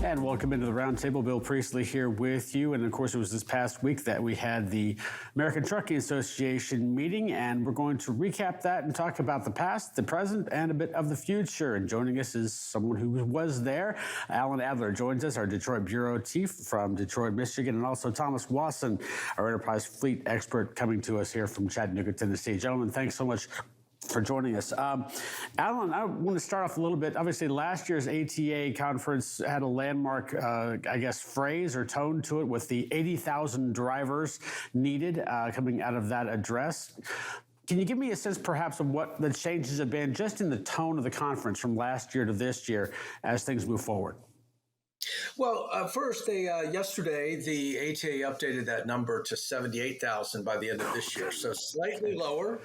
And welcome into the Roundtable. Bill Priestley here with you. And of course, it was this past week that we had the American Trucking Association meeting, and we're going to recap that and talk about the past, the present, and a bit of the future. And joining us is someone who was there. Alan Adler joins us, our Detroit Bureau Chief from Detroit, Michigan, and also Thomas Wasson, our enterprise fleet expert, coming to us here from Chattanooga, Tennessee. Gentlemen, thanks so much for joining us. Alan, I want to start off a little bit. Obviously, last year's ATA conference had a landmark, phrase or tone to it with the 80,000 drivers needed coming out of that address. Can you give me a sense, perhaps, of what the changes have been just in the tone of the conference from last year to this year as things move forward? Well, first, yesterday, the ATA updated that number to 78,000 by the end of this year, so slightly lower,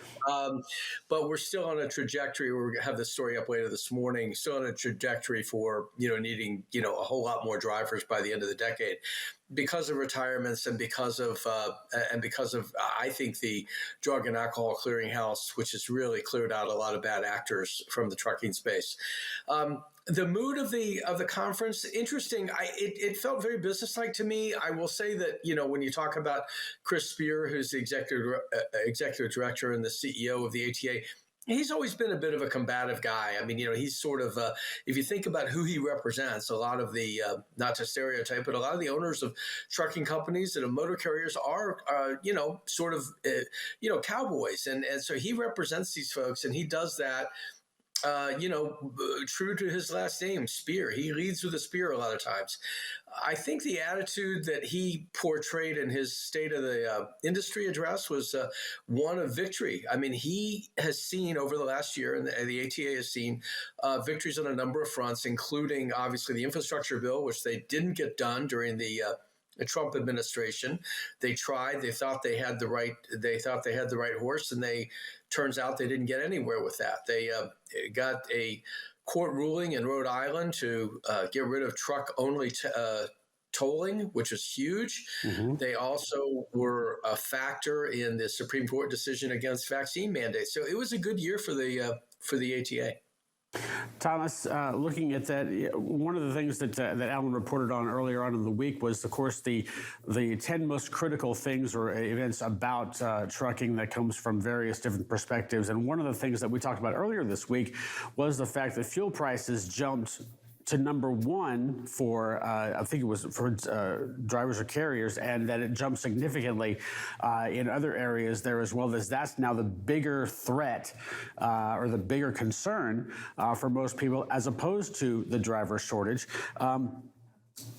but we're still on a trajectory. We're going to have the story up later this morning, still on a trajectory for, needing, a whole lot more drivers by the end of the decade because of retirements and because of, I think, the Drug and Alcohol Clearinghouse, which has really cleared out a lot of bad actors from the trucking space. The mood of the conference, interesting. It felt very businesslike to me. I will say that when you talk about Chris Spear, who's the executive director and the CEO of the ATA, he's always been a bit of a combative guy. I mean, he's sort of, if you think about who he represents, a lot of the, not to stereotype, but a lot of the owners of trucking companies and of motor carriers are, cowboys. And so he represents these folks, and he does that. True to his last name, Spear. He leads with a spear a lot of times. I think the attitude that he portrayed in his State of the Industry address was one of victory. I mean, he has seen over the last year, and the ATA has seen victories on a number of fronts, including obviously the infrastructure bill, which they didn't get done during the Trump administration. They tried. They thought they had the right horse, and turns out they didn't get anywhere with that. They got a court ruling in Rhode Island to get rid of truck-only tolling, which is huge. Mm-hmm. They also were a factor in the Supreme Court decision against vaccine mandates. So it was a good year for the ATA. Thomas, looking at that, one of the things that Alan reported on earlier on in the week was, of course, the 10 most critical things or events about trucking that comes from various different perspectives. And one of the things that we talked about earlier this week was the fact that fuel prices jumped to number one for, I think it was for drivers or carriers, and that it jumped significantly in other areas there as well. That's now the bigger threat or the bigger concern for most people, as opposed to the driver shortage.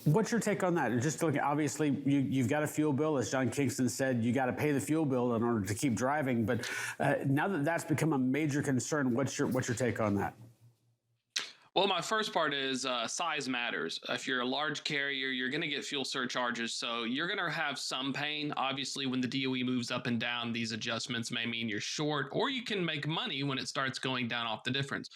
What's your take on that? Just looking, obviously, you've got a fuel bill, as John Kingston said, you got to pay the fuel bill in order to keep driving. But now that that's become a major concern, what's your take on that? Well, my first part is size matters. If you're a large carrier, you're going to get fuel surcharges, so you're going to have some pain. Obviously, when the DOE moves up and down, these adjustments may mean you're short, or you can make money when it starts going down off the difference.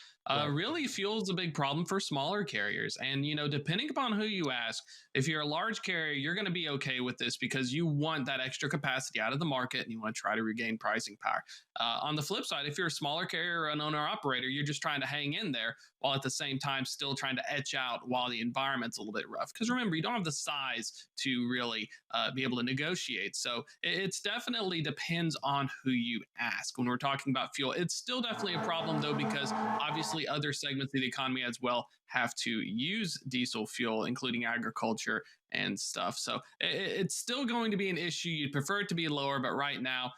Really, fuel is a big problem for smaller carriers. And, depending upon who you ask, if you're a large carrier, you're going to be okay with this because you want that extra capacity out of the market and you want to try to regain pricing power. On the flip side, if you're a smaller carrier or an owner-operator, you're just trying to hang in there while at the same time still trying to etch out while the environment's a little bit rough. Because remember, you don't have the size to really be able to negotiate. So it's definitely depends on who you ask. When we're talking about fuel, it's still definitely a problem, though, because obviously other segments of the economy as well have to use diesel fuel, including agriculture and stuff. So it's still going to be an issue. You'd prefer it to be lower, but right now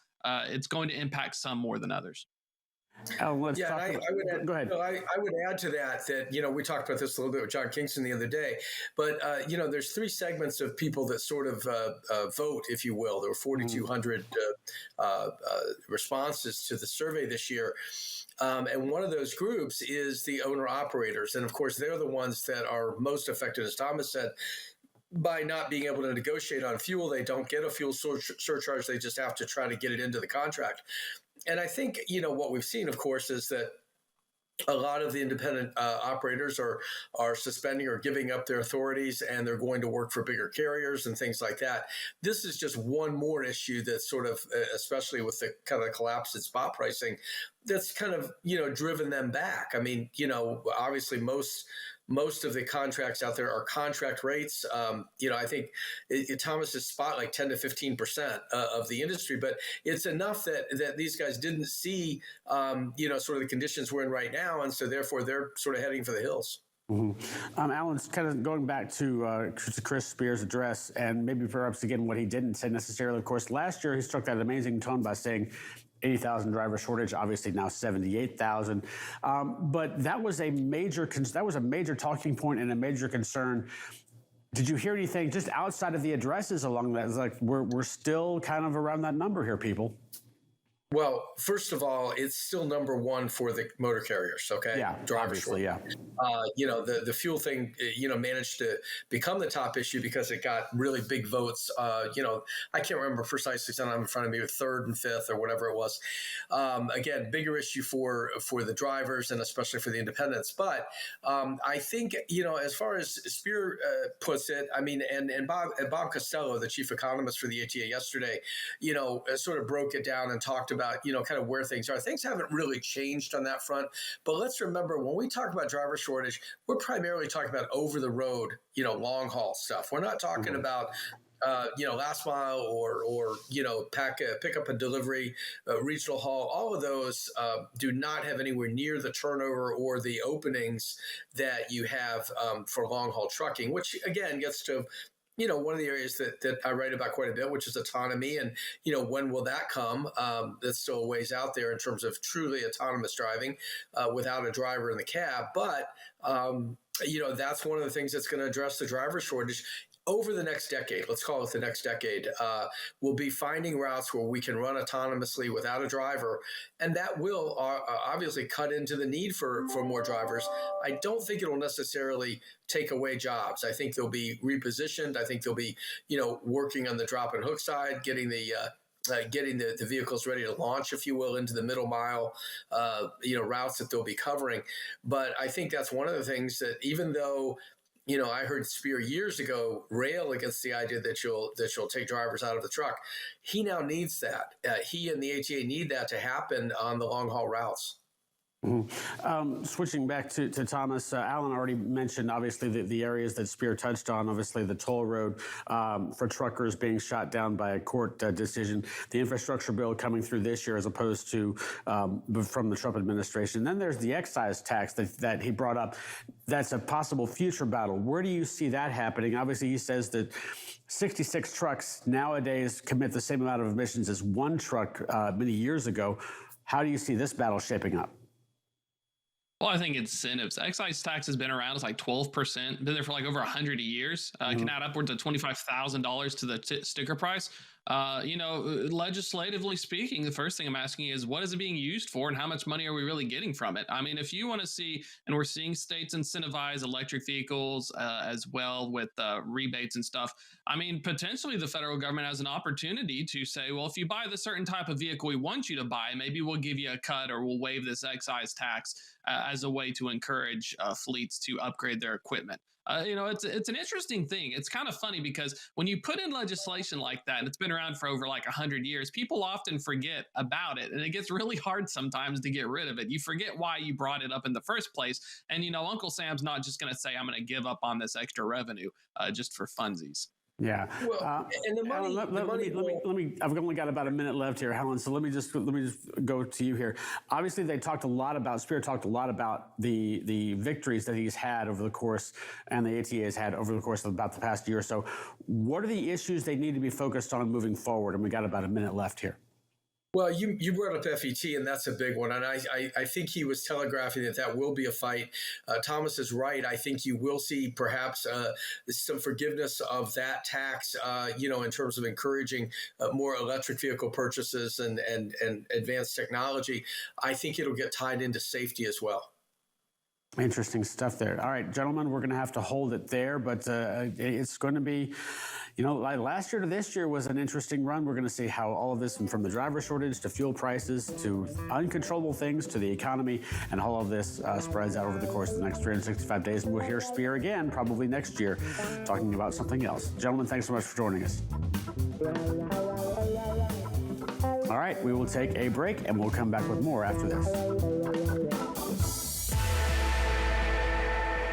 it's going to impact some more than others. I would add to that, we talked about this a little bit with John Kingston the other day, but, there's three segments of people that sort of vote, if you will. There were 4,200 responses to the survey this year. And one of those groups is the owner-operators. And, of course, they're the ones that are most affected, as Thomas said, by not being able to negotiate on fuel. They don't get a fuel surcharge. They just have to try to get it into the contract. And I think, what we've seen, of course, is that a lot of the independent operators are suspending or giving up their authorities, and they're going to work for bigger carriers and things like that. This is just one more issue that's sort of, especially with the kind of collapse in spot pricing, that's kind of, driven them back. I mean, obviously most most of the contracts out there are contract rates. I think Thomas is spot like 10 to 15% of the industry, but it's enough that these guys didn't see, sort of the conditions we're in right now. And so therefore they're sort of heading for the hills. Mm-hmm. Alan's kind of going back to Chris Spears' address, and maybe perhaps again what he didn't say necessarily. Of course, last year he struck that amazing tone by saying 80,000 driver shortage, obviously now 78,000. But that was a major talking point and a major concern. Did you hear anything just outside of the addresses along that? It's like we're still kind of around that number here, people. Well, first of all, it's still number one for the motor carriers. Okay. Yeah. Obviously. Yeah. The fuel thing, managed to become the top issue because it got really big votes. I can't remember precisely. I don't have in front of me, third and fifth or whatever it was. Again, bigger issue for the drivers and especially for the independents. But I think, as far as Spear puts it, I mean, and Bob Costello, the chief economist for the ATA yesterday, sort of broke it down and talked about, kind of where things are. Things haven't really changed on that front. But let's remember, when we talk about driver shortage, we're primarily talking about over the road, long haul stuff. We're not talking about last mile or pick up and delivery, regional haul. All of those do not have anywhere near the turnover or the openings that you have for long haul trucking, which again gets to one of the areas that I write about quite a bit, which is autonomy. And, when will that come? That's still a ways out there in terms of truly autonomous driving without a driver in the cab. But, that's one of the things that's going to address the driver shortage over the next decade. Let's call it the next decade. We'll be finding routes where we can run autonomously without a driver. And that will obviously cut into the need for more drivers. I don't think it'll necessarily take away jobs. I think they'll be repositioned. I think they'll be, working on the drop and hook side, getting the vehicles ready to launch, if you will, into the middle mile, routes that they'll be covering. But I think that's one of the things that, even though I heard Spear years ago rail against the idea that you'll take drivers out of the truck, he now needs that. He and the ATA need that to happen on the long haul routes. Mm-hmm. Switching back to Thomas, Alan already mentioned, obviously, the areas that Spear touched on, obviously the toll road for truckers being shot down by a court decision, the infrastructure bill coming through this year as opposed to from the Trump administration. Then there's the excise tax that he brought up. That's a possible future battle. Where do you see that happening? Obviously, he says that 66 trucks nowadays commit the same amount of emissions as one truck many years ago. How do you see this battle shaping up? Well, I think incentives. Excise tax has been around. It's like 12%. Been there for like over 100 years. Can add upwards of $25,000 to the sticker price. Legislatively speaking, the first thing I'm asking is, what is it being used for and how much money are we really getting from it? I mean, if you want to see, and we're seeing states incentivize electric vehicles as well with rebates and stuff. I mean, potentially the federal government has an opportunity to say, well, if you buy the certain type of vehicle we want you to buy, maybe we'll give you a cut or we'll waive this excise tax as a way to encourage fleets to upgrade their equipment. It's an interesting thing. It's kind of funny because when you put in legislation like that, and it's been around for over like 100 years, people often forget about it. And it gets really hard sometimes to get rid of it. You forget why you brought it up in the first place. And, Uncle Sam's not just going to say, I'm going to give up on this extra revenue just for funsies. Yeah. Well, and the money. Alan, let me. I've only got about a minute left here, Helen. So let me just go to you here. Obviously, Spear talked a lot about the victories that he's had over the course, and the ATA has had over the course of about the past year or so. What are the issues they need to be focused on moving forward? And we got about a minute left here. Well, you brought up FET, and that's a big one. And I think he was telegraphing that will be a fight. Thomas is right. I think you will see perhaps some forgiveness of that tax, in terms of encouraging more electric vehicle purchases and advanced technology. I think it'll get tied into safety as well. Interesting stuff there. All right, gentlemen, we're going to have to hold it there, but it's going to be, like last year to this year was an interesting run. We're going to see how all of this, from the driver shortage to fuel prices to uncontrollable things to the economy, and all of this spreads out over the course of the next 365 days. And we'll hear Spear again probably next year talking about something else. Gentlemen, thanks so much for joining us. All right, we will take a break and we'll come back with more after this.